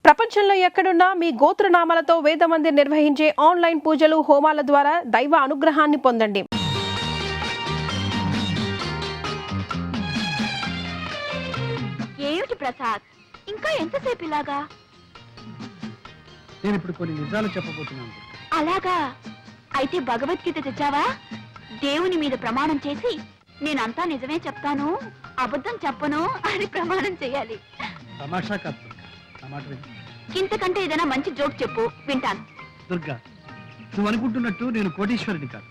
ప్రపంచంలో ఎక్కడున్నా మీ గోత్రనామాలతో వేదమందిర్ నిర్వహించే ఆన్లైన్ పూజలు హోమాల ద్వారా దైవ అనుగ్రహాన్ని పొందండి. ఏమిటి ప్రసాద్, ఇంకా ఎంతసేపు ఇలాగా? నేను ఇప్పుడు కొన్ని నిజాలు చెప్పబోతున్నాను. అలాగా? అయితే భగవద్గీత తెచ్చావా? దేవుని మీద ప్రమాణం చేసి నేనంతా నిజమే చెప్తాను, అబద్ధం చెప్పను అని ప్రమాణం చేయాలి. తమాషా కాదు నా మాట విను. ఇంతకంటే ఏదైనా మంచి జోక్ చెప్పు, వింటాను. దుర్గా, నువ్వు అనుకుంటున్నట్టు నేను కోటీశ్వరుని కాదు.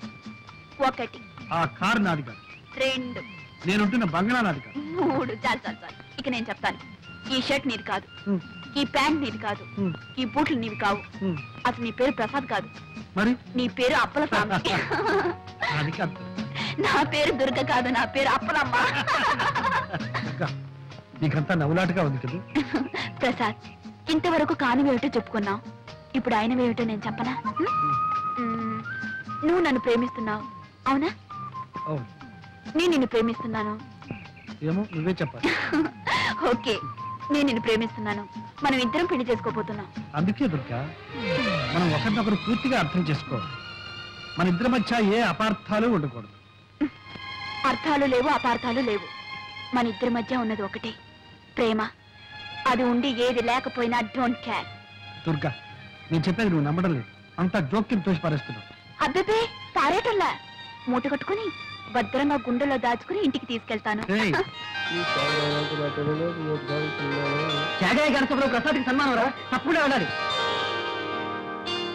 1 ఆ కారు నాది కాదు. 2 నేనుంటున్న బంగ్లా నాది కాదు. 3 చాలు చాలు చాలు. ఇక నేను చెప్తాను. ఈ షర్ట్ నీది కాదు, ఈ ప్యాంట్ నీది కాదు, ఈ బూట్లు నీవి కావు. అసలు నీ పేరు ప్రసాద్ కాదు, మరి నీ పేరు అప్పల స్వామి. అది కాదు. నా పేరు దుర్గ కాదు, నా పేరు అప్పలమ్మ. దుర్గా, నీకంతా నవ్వులాటగా ఉంది కదా. ప్రసాద్, ఇంతవరకు కానివేమిటో చెప్పుకున్నావు, ఇప్పుడు ఆయనవేమిటో నేను చెప్పనా? నువ్వు నన్ను ప్రేమిస్తున్నావు, అవునా? అవును. నేను నిన్ను ప్రేమిస్తున్నాను. ఏమో నువ్వే చెప్పాలి. ఓకే, నేను నిన్ను ప్రేమిస్తున్నాను. మనం ఇద్దరం పెళ్లి చేసుకోబోతున్నాం. అందుకే దుర్గా, మనం ఒకరినొకరు పూర్తిగా అర్థం చేసుకోవాలి. మన ఇద్దరి మధ్య ఏ అపార్థాలు ఉండకూడదు. అర్థాలు లేవు, అపార్థాలు లేవు. మన ఇద్దరి మధ్య ఉన్నది ఒకటే, ప్రేమ. అది ఉండి ఏది లేకపోయినా డోంట్ కేర్. దుర్గా, నేను చెప్పేది నువ్వు నమ్మడం లేదు. అంతా జోక్యం తోసి పారేస్తున్నావు. అబ్బే, పారేటల్లా. మూట కట్టుకుని భద్రంగా గుండెలో దాచుకుని ఇంటికి తీసుకెళ్తాను. ప్రసాద్కి సన్మానం రా, తప్పుడే వెళ్ళాలి.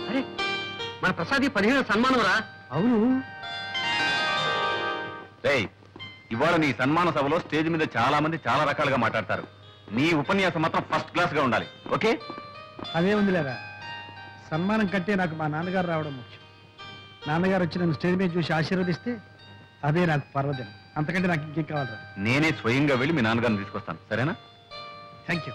అరే, మన ప్రసాద్ 15 సన్మానం రా. అవును. ఇవాళ నీ సన్మాన సభలో స్టేజ్ మీద చాలా మంది చాలా రకాలుగా మాట్లాడతారు. నీ ఉపన్యాసం మాత్రం ఫస్ట్ క్లాస్ గా ఉండాలి. ఓకే? అదే ఉంది లేదా, సన్మానం కంటే నాకు మా నాన్నగారు రావడం ముఖ్యం. నాన్నగారు వచ్చి నన్ను స్టేజ్ మీద చూసి ఆశీర్వదిస్తే అదే నాకు పర్వదినం. అంతకంటే నాకు ఇంకేం కావాలరా. నేనే స్వయంగా వెళ్ళి మీ నాన్నగారిని తీసుకొస్తాను, సరేనా? Thank you.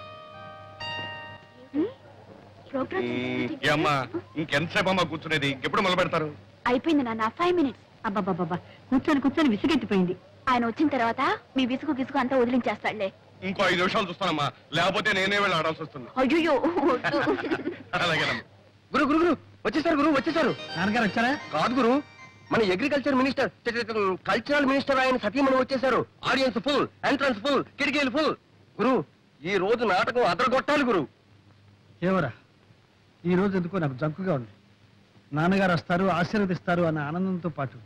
ఇంకెంతసేపు అమ్మా కూర్చునేది? ఎప్పుడు మొదలు పెడతారు? అయిపోయింది నాన్న, 5 minutes. అబ్బాబాబా, కూర్చొని కూర్చొని విసుగెత్తిపోయింది. ఆయన వచ్చిన తర్వాత మీ విసుగు గిసుగు అంతా వదిలించేస్తాడులే. ఇంకో 5 నిమిషాలు చూస్తానమ్మా, లేకపోతే నేనే వెళ్ళి ఆడాల్సి వస్తుంది. అయ్యో, గురు గురు గురు వచ్చేసారు, గురు వచ్చేసారు. నాన్నగారు వచ్చారా? కాదు గురు, మన అగ్రికల్చర్ మినిస్టర్, కల్చరల్ మినిస్టర్ ఆయన సతీమణి వచ్చేసారు. ఆడియన్స్ ఫుల్, ఎంట్రన్స్ ఫుల్, కిటికీలు ఫుల్. గురు, ఈ రోజు నాటకం అదరగొట్టాలి గురు. ఏవరా, ఈ రోజు ఎందుకో నాకు జంకుగా ఉంది. నాన్నగారు వస్తారు, ఆశీర్వదిస్తారు అన్న ఆనందంతో పాటు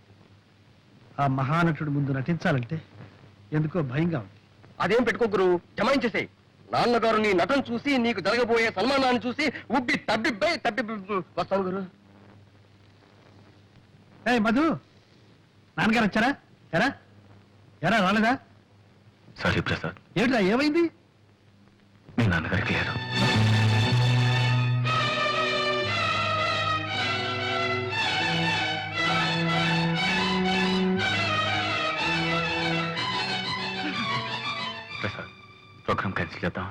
ఆ మహానటుడు ముందు నటించాలంటే ఎందుకో భయంగా ఉంది. అదేం పెట్టుకో గురు, జమాయించేసే. నాన్నగారు నీ నటన చూసి, నీకు జరగబోయే సన్మానాన్ని చూసి ఉబ్బి తబ్బిబ్బై వస్తాను గురు. ఏ మధు, నాన్నగారు వచ్చారా? ఎరా ఎరా రాలేదా? సారీ ప్రసాద్. ఏమిట్రా, ఏమైంది? మీ నాన్నగారికి లేదు. ప్రసాద్, ప్రోగ్రామ్ క్యాన్సిల్ చేద్దాం.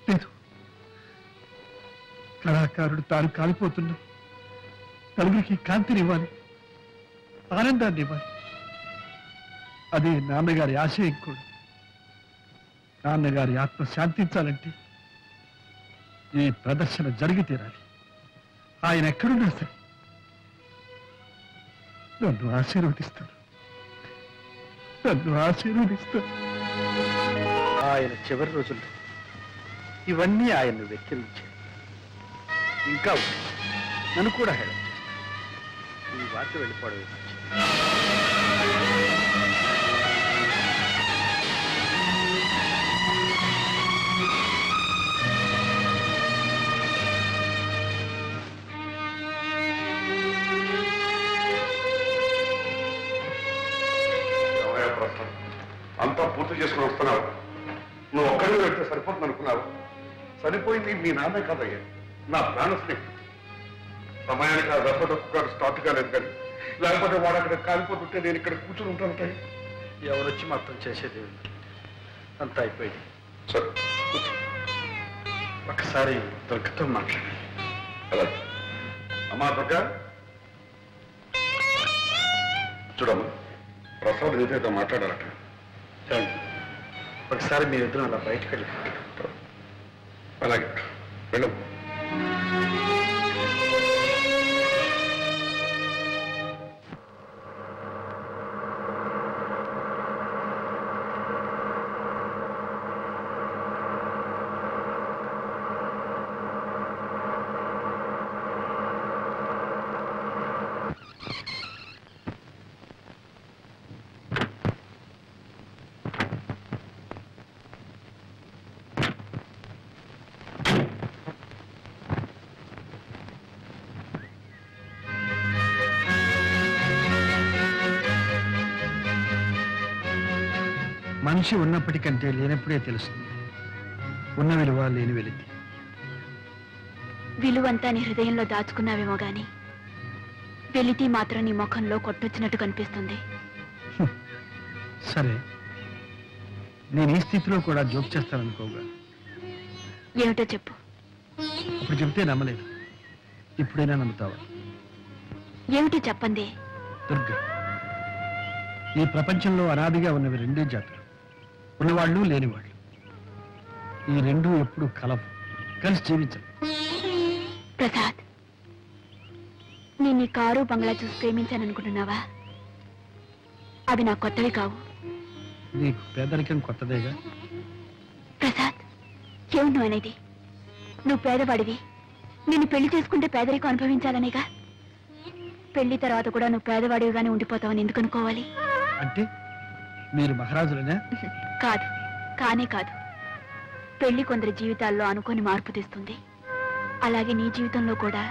లేదు, కళాకారుడు తాను కాలిపోతున్నా నలుగురికి కాంతినివ్వాలి, ఆనందాన్ని ఇవ్వాలి. అదే నాన్నగారి ఆశయం కూడా. నాన్నగారి ఆత్మ శాంతించాలంటే ఈ ప్రదర్శన జరిగి తీరాలి. ఆయన ఎక్కడున్నా సరే నన్ను ఆశీర్వదిస్తాను, నన్ను ఆశీర్వదిస్తాను. ఆయన చివరి రోజుల్లో ఇవన్నీ ఆయన్ను వెక్కిరించాయి. ఇంకా నన్ను కూడా హేళన చేస్తాను. ఈ వార్త వెళ్ళిపోవడం అంతా పూర్తి చేసుకుని వస్తున్నావు. నువ్వు ఒక్కడిని వెళ్తే సరిపోతుంది అనుకున్నావు. సరిపోయింది మీ నాన్నే కాదయ్యా, నా ప్రాణ స్నేహితుడు. సమయానికి ఆ రసడొక్కు గారు స్టార్ట్ కాలేదు, కానీ లేకపోతే వాడు అక్కడ కాలిపోతుంటే నేను ఇక్కడ కూర్చుని ఉంటాను. ఎవరొచ్చి మొత్తం చేసేది అంతా అయిపోయింది. సరే, ఒకసారి దుర్గతో మాట్లాడాలి. అలా అమ్మా దుర్గా, చూడమ్మా, ప్రసాద్ నీతో మాట్లాడాలట. ఒకసారి మీరిద్దరం అలా బయటకు వెళ్ళి అలాగే వెళ్ళము. మనిషి ఉన్నప్పటికంటే లేనప్పుడే తెలుస్తుంది ఉన్న విలువ లేని వెలితి. విలువంతా నీ హృదయంలో దాచుకున్నావేమో గాని వెలితి మాత్రం నీ ముఖంలో కొట్టొచ్చినట్టు కనిపిస్తుంది. సరే, నేను ఈ స్థితిలో కూడా జోక్ చేస్తాననుకోగా. ఏమిటో చెప్పు. ఇప్పుడు చెప్తే నమ్మలేదు, ఇప్పుడైనా నమ్ముతావా? ఏమిటో చెప్పండి. దుర్గా, ఈ ప్రపంచంలో అనాదిగా ఉన్నవి రెండే జాతులు, ఉన్నవాళ్ళు లేనివాళ్ళు. ఈ రెండూ ఎప్పుడు కలవు, కలిసి జీవించరు. ప్రసాద్, నేను నీ కారు బంగ్లా చూసి ప్రేమించాననుకుంటున్నావా? అవి నాకు కొత్తవి కావు. నీకు పేదరికం కొత్తదేగా. ప్రసాద్, ఏమిటి నువ్వు అనేది? నువ్వు పేదవాడివి, నిన్ను పెళ్లి చేసుకుంటే పేదరికం అనుభవించాలనేగా. పెళ్లి తర్వాత కూడా నువ్వు పేదవాడివిగానే ఉండిపోతావని ఎందుకు అనుకోవాలి? అంటే మీరు మహారాజులనే? కాదు, కానే కాదు. పెళ్లి కొందరి జీవితాల్లో అనుకోని మార్పు తెస్తుంది. అలాగే నీ జీవితంలో కూడా.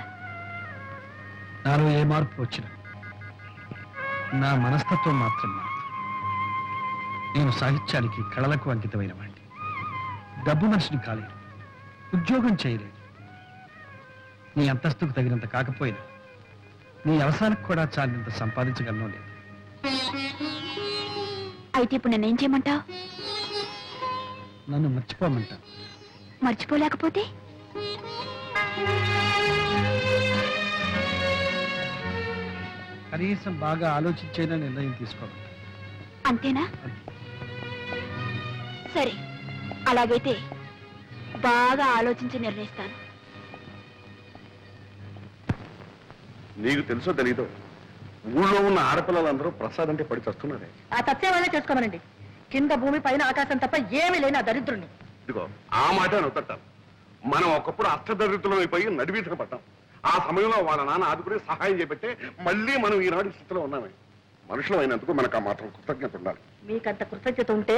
నాలో ఏ మార్పు వచ్చినా నా మనస్తత్వం మాత్రం మారదు. నేను సాహిత్యానికి, కళలకు అంకితమైన వాడిని. డబ్బు మనిషిని కాలేదు, ఉద్యోగం చేయలేదు. నీ అంతస్తుకు తగినంత కాకపోయినా నీ అవసరానికి కూడా చాలినంత సంపాదించగలను లేదు. అయితే ఇప్పుడు నన్నేం చేయమంటావు? నన్ను మర్చిపోమంటా. మర్చిపోలేకపోతే? కనీసం బాగా ఆలోచించైనా నిర్ణయం తీసుకోవాలి. అంతేనా? సరే, అలాగైతే బాగా ఆలోచించి నిర్ణయిస్తాను. నీకు తెలుసో తెలీదో, ఊళ్ళో ఉన్న ఆడపిల్లలందరూ ప్రసాద్ అంటే పడి చస్తున్నారే. ఆ సత్యం వల్లే చేసుకోమనండి. కింద భూమి పైన ఆకాశం తప్ప ఏమీ లేని ఆ దరిద్రుణ్ణి. ఇదిగో ఆ మాట నొత్తట్టాను. మనం ఒకప్పుడు అష్టదరిద్రులం అయిపోయి నడివీధన పడ్డాం. ఆ సమయంలో వాళ్ళ నాన్న ఆదుకుని సహాయం చేపట్టే మళ్ళీ మనం ఈనాడు ఈ స్థితిలో ఉన్నామే. మనుషులు అయినందుకు మనకు ఆ మాత్రం కృతజ్ఞత ఉండాలి. మీకంత కృతజ్ఞత ఉంటే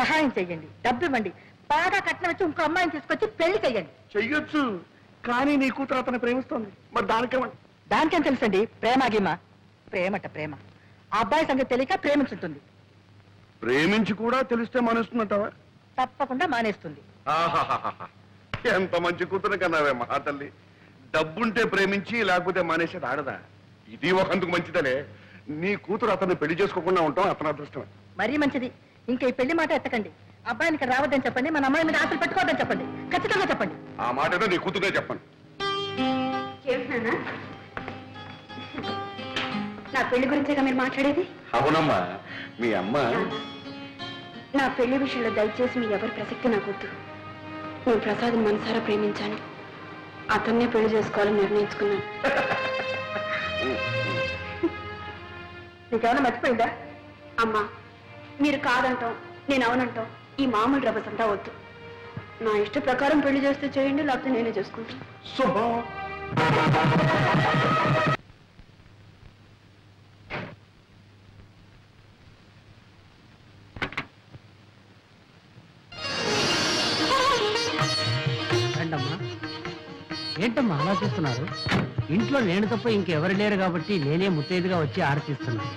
సహాయం చెయ్యండి, డబ్బు ఇవ్వండి, బాగా కట్నం ఇచ్చి ఇంకో అమ్మాయిని తీసుకొచ్చి పెళ్లి చెయ్యండి. చెయ్యొచ్చు, కానీ నీ కూతురు అతను ప్రేమిస్తోంది. మరి దానికేమండి? దానికేం తెలుసండి? ప్రేమ గిమ. ప్రేమట ప్రేమ. ఆ అబ్బాయి సంగతి తెలియక ప్రేమించుంటుంది. ప్రేమించి కూడా తెలిస్తే మానేస్తుందంటావా? తప్పకుండా మానేస్తుంది. ఆహాహాహా, ఎంత మంచి కూతురు కన్నావే మహాతల్లి. డబ్బుంటే ప్రేమించి లేకపోతే మానేసేది ఆడదా? ఇది ఒకందుకు మంచిదలే. నీ కూతురు అతన్ని పెళ్లి చేసుకోకుండా ఉంటాం అతని అదృష్టమే. మరీ మంచిది. ఇంకా ఈ పెళ్లి మాట ఎత్తకండి. అబ్బాయిని ఇక్కడ రావద్దని చెప్పండి, మన అమ్మాయి మీద ఆశలు పెట్టుకోవద్దని చెప్పండి. ఖచ్చితంగా చెప్పండి. ఆ మాట ఏదో నీ కూతురే చెప్పండి. నా పెళ్లి గురించేగా మీరు మాట్లాడేది? అవునమ్మా, మీ అమ్మ. నా పెళ్లి విషయంలో దయచేసి మీ ఎవరి ప్రసక్తి నాకొద్దు. నేను ప్రసాద్ని మనసారా ప్రేమించాను. అతన్నే పెళ్లి చేసుకోవాలని నిర్ణయించుకున్నాను. నీకేమైనా మర్చిపోయిందా? అమ్మా, మీరు కాదంటాం, నేను అవునంటాం, ఈ మామూలు రభసంతా వద్దు. నా ఇష్ట ప్రకారం పెళ్లి చేస్తే చేయండి, లేకపోతే నేనే చేసుకుంటాను. శుభం. ఏంటమ్మా ఏంటమ్మా అలా చూస్తున్నారు? ఇంట్లో నేను తప్ప ఇంకెవరు లేరు కాబట్టి నేనే ముత్తైదుగా వచ్చి ఆరతిస్తున్నాను.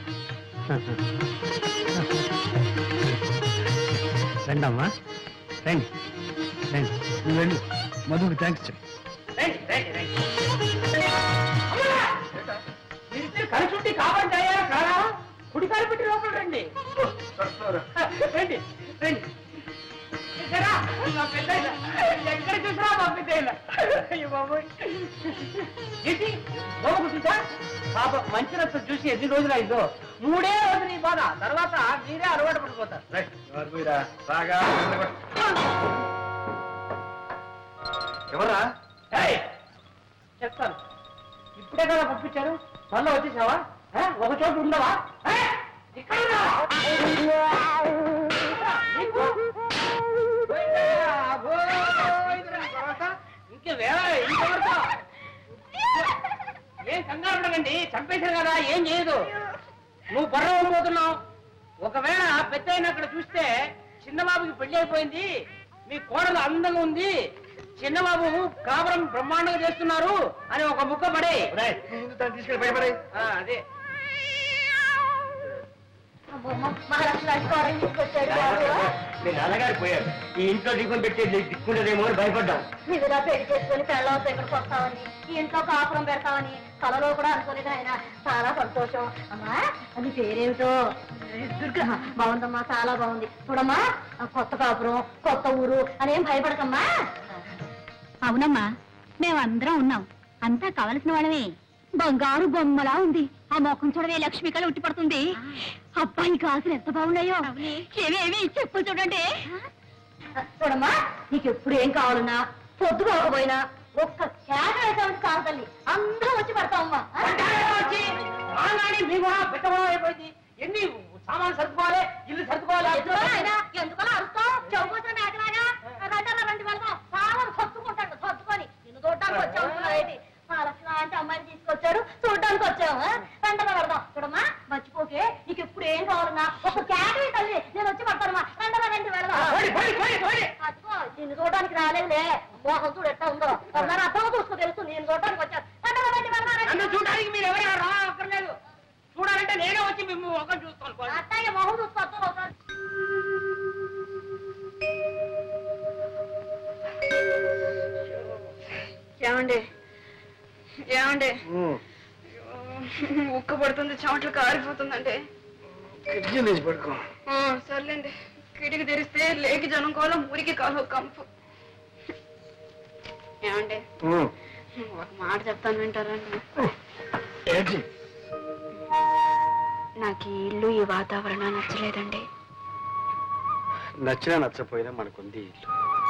రండమ్మా, రండి రండి. నువ్వు వెళ్ళు, మధుకి థ్యాంక్స్ చెప్పు. కలిసి కావాలి కాదా? కుడి కాలు పెట్టి లోపల రండి. రండి రండి. ఎక్కడ చూసినా మా పెద్ద అయ్యో బాబోయ్ ఏంటి బాబు చూసా పాప మంచి రక్తం చూసి ఎన్ని రోజులు అయిందో 3 రోజులు నీ బాధ తర్వాత మీరే అలవాటు పడిపోతారు ఎవరా చెప్తాను ఇప్పుడే కదా పంపించారు మళ్ళీ వచ్చేసావా ఒక చోటు ఉండవా ఇక్కడ ఏం కంగారు పడకండి చంపేశారు కదా ఏం చేయదు నువ్వు బర్రం పోతున్నావు ఒకవేళ పెద్ద అయిన అక్కడ చూస్తే చిన్నబాబుకి పెళ్లి అయిపోయింది మీ కోడలు అందంగా ఉంది చిన్నబాబు కాపురం బ్రహ్మాండంగా చేస్తున్నారు అని ఒక ముక్క పడే తీసుకెళ్ళి భయపడే అదే మీ నాన్నగారు పోయారు ఈ ఇంట్లో దీపం పెట్టే దిక్కుండదేమో అని భయపడ్డాం నిజంగా పెళ్లి చేసుకుని పెళ్ళవతో ఇక్కడికి వస్తామని ఈ ఇంట్లో కాపురం పెడతామని కలలో కూడా అనుకోలేదు ఆయన చాలా సంతోషం అమ్మా అది పేరేమిటో దుర్గా బాగుందమ్మా చాలా బాగుంది చూడమ్మా కొత్త కాపురం కొత్త ఊరు అనేం భయపడకమ్మా అవునమ్మా మేమందరం ఉన్నాం అంతా కావలసిన వాళ్ళమే బంగారు బొమ్మలా ఉంది ఆ మొఖం చూడవే లక్ష్మికలు ఉట్టి పడుతుంది అబ్బాయి కాసులు ఎంత బాగున్నాయో ఏమేమి చెప్పు చూడండి చూడమ్మా నీకు ఎప్పుడు ఏం కావాలన్నా పొద్దు కాకపోయినా ఒక్క కేక వేసామని కాదు తల్లి అందరూ వచ్చి పడతామమ్మా వచ్చి మీ కూడా పెట్టడం అయిపోయింది ఎన్ని సామాన్లు సర్దుకోవాలి ఇల్లు సర్దుకోవాలి ఎందుకలా అరుస్తావు చెవుకోసం మేకలాగా రండి వెళ్దాం సామాను సర్దుకుంటాడు సర్దుకొని నిన్ను చూడటానికి వచ్చావు మహాలక్ష్మి అంటే అమ్మాయిని తీసుకొచ్చారు చూడడానికి వచ్చాము వెంటనే వెళ్దాం చూడమ్మా మర్చిపోకే నీకు ఎప్పుడు ఏం కావాలన్నా ఒక క్యాటరీ తల్లి నేను వచ్చి పడతానమ్మా వెంటనే రండి వెళ్దాం అదిగో నిన్ను చూడడానికి రాలేదులే మోహం చూడు ఎట్టా ఉందో ఒకసారి అర్థం చూసుకో తెలుస్తుంది నేను చూడడానికి వచ్చాను వెంటనే రండి నన్ను చూడడానికి మీరు ఎవరైనా రా అక్కర్లేదు చూడాలంటే నేనే వచ్చి మేము ఒక చూస్తాను అత్తయ్య మొహం చూసుకోవచ్చు ఒకసారి ఏమండి ఏమండి ఉక్క పడుతుంది చెమటలు కారిపోతుందండి పడుకో సర్లేండి కిటికి తెరిస్తే లేకి జనం కోలం ఊరికి కాలు కంపు ఏమండి ఒక మాట చెప్తాను వింటారండి ఏంటి నాకు ఈ ఇల్లు ఈ వాతావరణం నచ్చలేదండి నచ్చినా నచ్చపోయినా మనకుంది ఇల్లు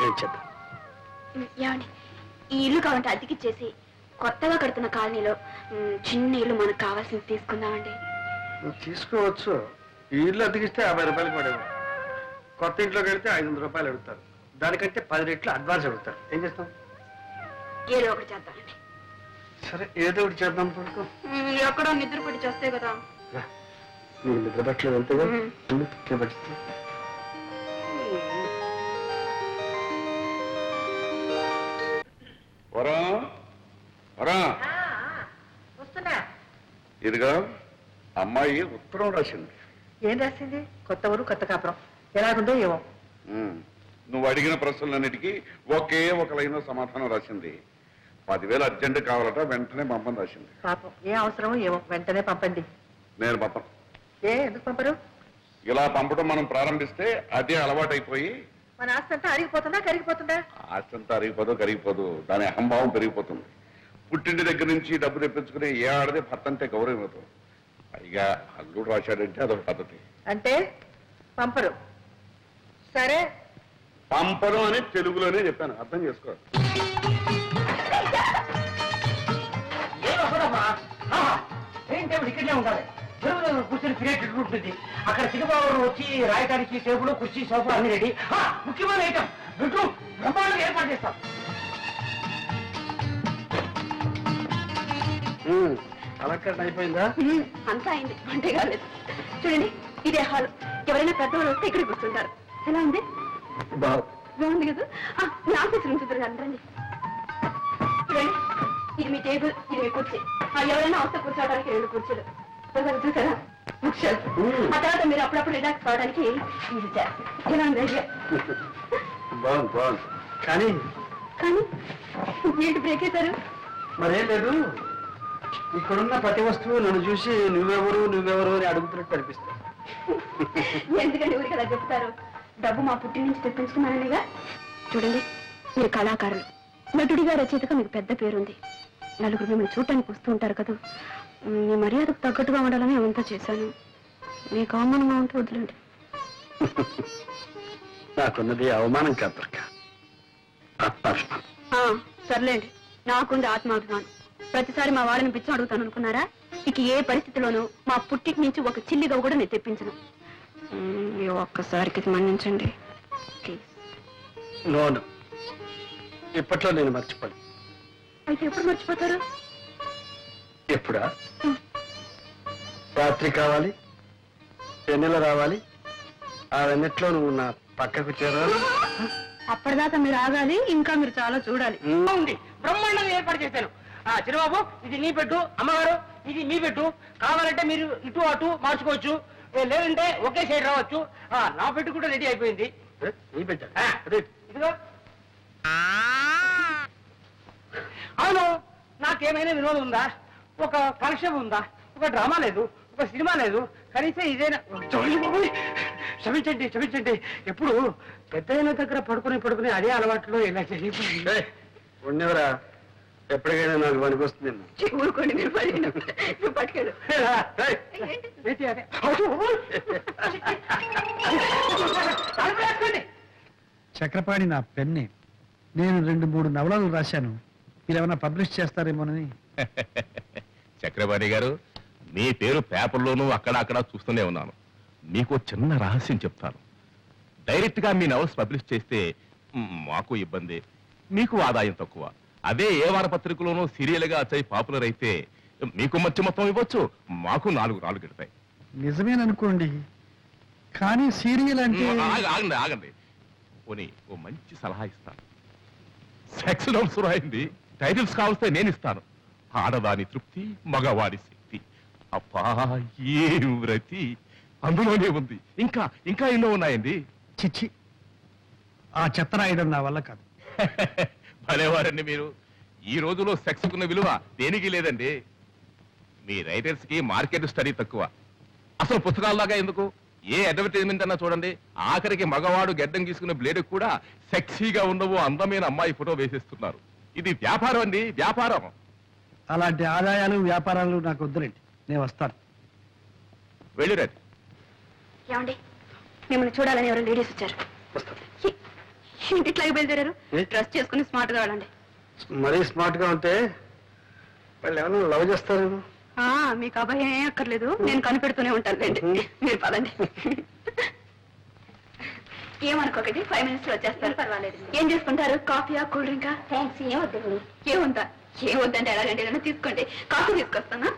ఏం చేద్దాం ఏమండి ఈ ఇల్లు కావాలంటే అద్దెకిచ్చేసి కొత్తగా కడుతున్న కాలనీలో చిన్న ఇల్లు మనకు కావాల్సింది తీసుకుందామండి నువ్వు తీసుకోవచ్చు ఈ ఇల్లు అతికిస్తే 50 రూపాయలు పడేవు కొత్త ఇంట్లోకి వెళ్తే 500 రూపాయలు అడుగుతారు దానికంటే 10 రెట్లు అడ్వాన్స్ అడుగుతారు ఏం చేస్తాం ఏదో ఒకటి చేద్దామండి సరే ఏదో ఒకటి చేద్దాం పడుకో ఎక్కడో నిద్ర పడి చేస్తే కదా నీకు నిద్ర పట్టలేదు అంతేగా నేను పట్టిస్తా వరం వరం వస్తున్నా ఇదిగా అమ్మాయి ఉత్తరం రాసింది ఏం రాసింది కొత్త ఊరు కొత్త కాపురం ఎలాగుందో ఏమో నువ్వు అడిగిన ప్రశ్నలన్నిటికీ ఒకే ఒక లైన్ సమాధానం రాసింది 10,000 అర్జెంట్ కావాలట వెంటనే పంపని రాసింది పాపం ఏ అవసరమో ఏమో వెంటనే పంపండి నేను పంపను ఎందుకు పంపరు ఇలా పంపడం మనం ప్రారంభిస్తే అదే అలవాటైపోయి మన ఆస్తి అంతా అరిగిపోతుందా కరిగిపోతుందా ఆస్తంతా అరిగిపోదు కరిగిపోదు దాని అహంభావం పెరిగిపోతుంది పుట్టింటి దగ్గర నుంచి డబ్బు తెప్పించుకునే ఏ ఆడదే భర్త అంటే గౌరవం ఇవ్వదు పైగా అల్లుడు రాశాడంటే అదొక పద్ధతి అంటే పంపరు సరే పంపను అని తెలుగులోనే చెప్పాను అర్థం చేసుకో ఏంటి ఇక్కడే ఉండాలి కూర్చొని క్రియేటివ్ ఉంటుంది అక్కడ చిన్నబాబు వచ్చి రాయడానికి టేబుల్ కుర్చీ సోఫా అన్ని రెడీ ముఖ్యమైన ఐటమ్ బెడ్రూమ్ బ్రహ్మాండంగా ఏర్పాటు చేస్తాం అలంకరణ అయిపోయిందా అంతా అయింది అంటే కాలేదు చూడండి ఇదే హాల్ ఎవరైనా పెద్దవాళ్ళు వస్తే ఇక్కడ కూర్చుంటారు ఎలా ఉంది బాగుంది కదా నా ఆఫీస్ రూమ్ చూద్దరు రండి చూడండి ఇది మీ టేబుల్ ఇది మీ కుర్చీ ఎవరైనా వస్తే కూర్చోవడానికి 2 కుర్చీలు చూసారా బుక్ షెల్ఫ్ ఆ తర్వాత మీరు అప్పుడప్పుడు రిలాక్స్ కావడానికి ఇది ఎలా ఉంది ఐడియా బాగుంది బాగుంది కానీ కానీ ఏంటి బ్రేక్ చేశారు మరేం లేదు ఇక్కడున్న ప్రతి వస్తువు నన్ను చూసి నువ్వెవరు అని అడుగుతున్నట్టు అనిపిస్తుంది ఎందుకంటే ఊరికి అలా చెప్తారు డబ్బు మా పుట్టి నుంచి తెప్పించుకున్నాననిగా చూడండి, మీరు కళాకారులు, నటుడిగా రచయితగా మీకు పెద్ద పేరుంది. నలుగురు మిమ్మల్ని చూడటానికి వస్తూ ఉంటారు కదా. మీ మర్యాదకు తగ్గట్టుగా ఉండాలని అవంతా చేశాను. మీకు అవమానంగా ఉంటే వదిలేండి. నాకున్నది అవమానం కాదు దుర్గా, ఆత్మాభిమానం. సర్లేండి, నాకుంది ఆత్మాభిమానం. ప్రతిసారి మా వాళ్ళని పిచ్చం అడుగుతాను అనుకున్నారా? ఇక ఏ పరిస్థితిలోనూ మా పుట్టికి నుంచి ఒక చిల్లిగా కూడా నేను తెప్పించను. ఈ ఒక్కసారికి మన్నించండి ప్లీజ్. నోను, ఇప్పట్లో నేను మర్చిపోను. అయితే ఎప్పుడు మర్చిపోతారు? ఎప్పుడా? రాత్రి కావాలి, వెన్నెల రావాలి, ఆ వెన్నెట్లో నువ్వు నా పక్కకు చేరాలి. అప్పటిదాకా మీరు ఆగాలి, ఇంకా మీరు చాలా చూడాలి. ఉంది, బ్రహ్మాండంగా ఏర్పాటు చేశాను. చిరబాబు, ఇది నీ పెట్టు, అమ్మగారు ఇది మీ పెట్టు. కావాలంటే మీరు ఇటు అటు మార్చుకోవచ్చు, లేదంటే ఒకే సైడ్ రావచ్చు. నా పెట్టు కూడా రెడీ అయిపోయింది. నీ పెట్టా? ఇదిగో. అవును, నాకేమైనా వినోదం ఉందా? ఒక కలెక్షన్ ఉందా? ఒక డ్రామా లేదు, ఒక సినిమా లేదు, కనీసం ఇదేనా? క్షమించండి క్షమించండి. ఎప్పుడు పెద్దయిన దగ్గర పడుకుని అదే అలవాట్లో ఇలా జరిగిపోయింది. ఉండేవరా, ఎప్పటికైనా నాకు పనికొస్తుంది. ఊరుకోండి, మీరు పట్టుకెళ్ళు. చక్రపాణి నా పెన్నే. నేను 2-3 నవలలు రాశాను, మీరేమన్నా పబ్లిష్ చేస్తారేమోనని. చక్రపాణి గారు, మీ పేరు పేపర్లోనూ అక్కడ చూస్తూనే ఉన్నాను. మీకు చిన్న రహస్యం చెప్తాను. డైరెక్ట్ గా మీ నవల్స్ పబ్లిష్ చేస్తే మాకు ఇబ్బంది, మీకు ఆదాయం తక్కువ. అదే ఏ వారపత్రికలోనూ సీరియల్ గా వచ్చి పాపులర్ అయితే మీకు మంచి మొత్తం ఇవ్వచ్చు, మాకు 4 రాళ్ళు గిడతాయి. నిజమేననుకోండి, కానీ సీరియల్ అంటే... ఆగండి పోనీ ఓ మంచి సలహా ఇస్తాను. సెక్స్ నోట్స్ రాయింది, టైటిల్స్ కావలిస్తే నేను ఇస్తాను. ఆడదాని తృప్తి, మగవాడి శక్తి. అబ్బా ఏ వ్రతి అందులోనే ఉంది. ఇంకా ఎన్నో ఉన్నాయండి. చిచ్చి, ఆ చెత్త రాయడం నా వల్ల కాదు. భలేవారండి మీరు. ఈ రోజులో సెక్స్ కున్న విలువ దేనికి లేదండి. మీ రైటర్స్ కి మార్కెట్ స్టడీ తక్కువ. అసలు పుస్తకాల్లాగా ఎందుకు, ఏ అడ్వర్టైజ్మెంట్ అన్నా చూడండి, ఆఖరికి మగవాడు గెడ్డం గీసుకునే బ్లేడ్ కూడా సెక్సీగా ఉండవు అందమైన అమ్మాయి ఫోటో వేసేస్తున్నారు. ఇది వ్యాపారం అండి, వ్యాపారం. అలాంటి ఆదాయాలు వ్యాపారాలు నాకు వద్దులేండి, నేను వస్తాను. వెళ్ళిరండి. ఏమండి, మిమ్మల్ని చూడాలని ఎవరు లేడీస్ వచ్చారు. ఇంటిట్లాగే బయలుదేరారు. డ్రెస్ చేసుకుని స్మార్ట్ గా వెళ్ళండి. మరీ స్మార్ట్ గా ఉంటే వాళ్ళు ఏమన్నా లవ్ చేస్తారేమో. మీకు అభయం ఏం అక్కర్లేదు, నేను కనిపెడుతూనే ఉంటానులేండి. మీరు పదండి. ఏమనుకోకండి, 5 minutes లో వచ్చేస్తారు. పర్వాలేదు. ఏం చేసుకుంటారు? కాఫీయా, కూల్ డ్రింకా? థ్యాంక్స్. ఏముందా? ఏమొద్దంటే ఎలాగంటే ఏదైనా తీసుకోండి. కాఫీ తీసుకొస్తానా?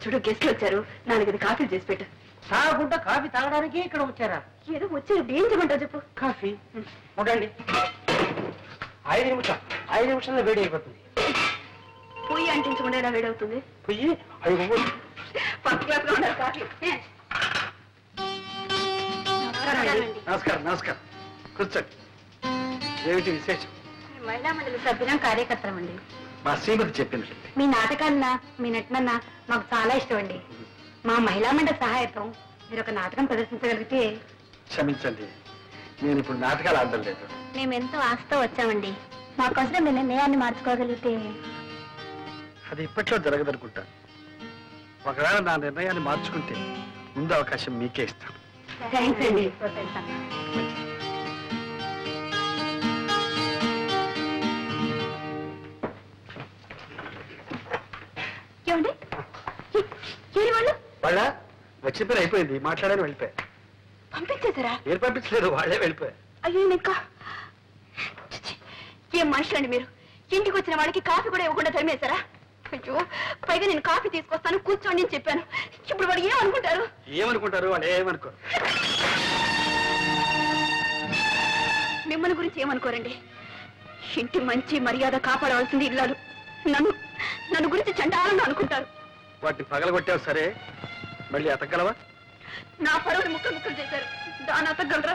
చూడు, గెస్ట్లు వచ్చారు, 4 కాఫీలు చేసి పెట్టు. తాగకుండా కాఫీ తాగడానికి ఇక్కడ వచ్చారా? ఏదో వచ్చారు, ఏం చేయమంటావు చెప్పు. కాఫీ ఉండండి. 5 నిమిషాల్లో వేడి అయిపోతుంది. పొయ్యి అంటించకుండా ఎలా వేడవుతుంది? పొయ్యి ఫస్ట్ క్లాస్ గా ఉండాలి కాఫీ. నమస్కారం. నమస్కారం, కూర్చోండి. ఏమిటి విశేషం? మహిళా మండలి సభ్యులం, కార్యకర్తలం అండి. మా శ్రీమతి చెప్పింది. మీ నాటకాలన్నా, మీ నటనన్నా మాకు చాలా ఇష్టం అండి. మా మహిళా మండలి సహాయతం మీరు ఒక నాటకం ప్రదర్శించగలిగితే. క్షమించండి, నేను ఇప్పుడు నాటకాలు ఆడడం లేదు. మేము ఎంతో ఆశతో వచ్చామండి. మాకోసం మీ నిర్ణయాన్ని మార్చుకోగలిగితే. అది ఇప్పట్లో జరగదనుకుంటా. ఒకవేళ నా నిర్ణయాన్ని మార్చుకుంటే ముందు అవకాశం మీకే ఇస్తాను. థ్యాంక్స్ అండి. ఏమండి, ఏరి వాళ్ళు వాళ్ళ వచ్చిన పేరు అయిపోయింది, మాట్లాడని వెళ్ళిపోయా. పంపించేశారా? మీరు పంపించలేదు, వాళ్ళే వెళ్ళిపోయారు. అయ్యో, ఇంకా ఏం మనుషులండి మీరు? ఇంటికి వచ్చిన వాళ్ళకి కాఫీ కూడా ఇవ్వకుండా తరిమేశారా? అయ్యో, పైగా నేను కాఫీ తీసుకొస్తాను, కూర్చోండి అని చెప్పాను. ఇప్పుడు వాడు ఏమనుకుంటారు? ఏమనుకుంటారు? వాళ్ళు ఏమనుకోరు. మిమ్మల్ని గురించి ఏమనుకోరండి. ఇంటి మంచి మర్యాద కాపాడవలసింది ఇల్లాలు. నన్ను గురించి చండాలంగా అనుకుంటారు. వాటిని పగలగొట్టావు సరే, మళ్ళీ అతగలవా? నా పరువుని ముక్కలు చేశారు, దాన్ని అతగలరా?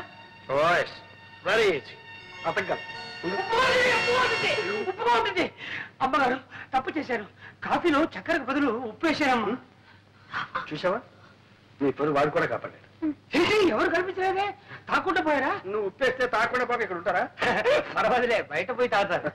Very easy, అతగల. ఉప్పుగా ఉంటుంది. అమ్మగారు తప్పు చేశారు, కాఫీలో చక్కెరకు బదులు ఉప్పు వేశారమ్మా. చూసావా, నీ పరు వాడు కూడా కాపాడాడు. ఎవరు కనిపించలేదే తాకుండా పోయారా? నువ్వు ఉప్పేస్తే తాకుండా పోక ఇక్కడ ఉంటారా? పర్వాలేదులే బయట పోయి తాగుతారు.